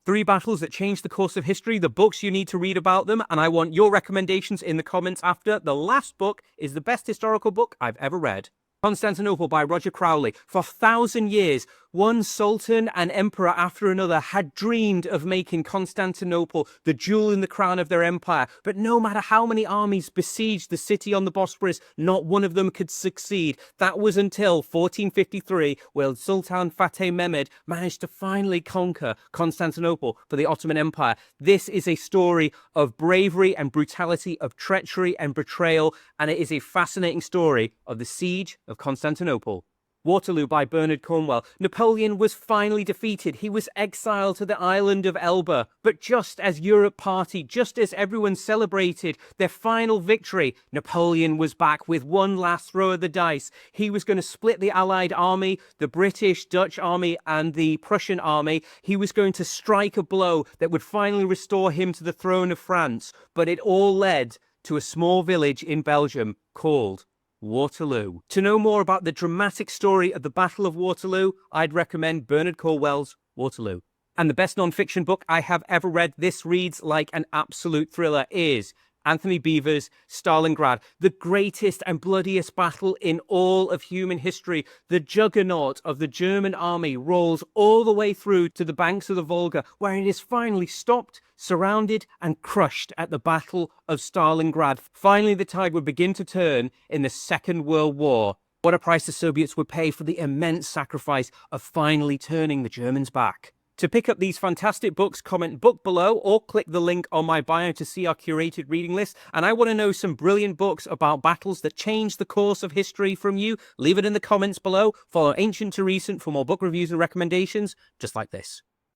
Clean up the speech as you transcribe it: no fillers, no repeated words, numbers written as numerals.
3 battles that changed the course of history, the books you need to read about them, and I want your recommendations in the comments after. The last book is the best historical book I've ever read. Constantinople by Roger Crowley. For 1,000 years, one sultan and emperor after another had dreamed of making Constantinople the jewel in the crown of their empire. But no matter how many armies besieged the city on the Bosporus, not one of them could succeed. That was until 1453, where Sultan Fateh Mehmed managed to finally conquer Constantinople for the Ottoman Empire. This is a story of bravery and brutality, of treachery and betrayal, and it is a fascinating story of the siege of Constantinople. Waterloo by Bernard Cornwell. Napoleon was finally defeated. He was exiled to the island of Elba. But just as Europe partied, just as everyone celebrated their final victory, Napoleon was back with one last throw of the dice. He was going to split the Allied army, the British, Dutch army, and the Prussian army. He was going to strike a blow that would finally restore him to the throne of France. But it all led to a small village in Belgium called Waterloo. To know more about the dramatic story of the Battle of Waterloo, I'd recommend Bernard Cornwell's Waterloo. And the best non-fiction book I have ever read, this reads like an absolute thriller, is Antony Beevor's Stalingrad, the greatest and bloodiest battle in all of human history. The juggernaut of the German army rolls all the way through to the banks of the Volga, where it is finally stopped, surrounded, and crushed at the Battle of Stalingrad. Finally, the tide would begin to turn in the Second World War. What a price the Soviets would pay for the immense sacrifice of finally turning the Germans back. To pick up these fantastic books, comment book below or click the link on my bio to see our curated reading list. And I want to know some brilliant books about battles that changed the course of history from you. Leave it in the comments below. Follow Ancient to Recent for more book reviews and recommendations just like this.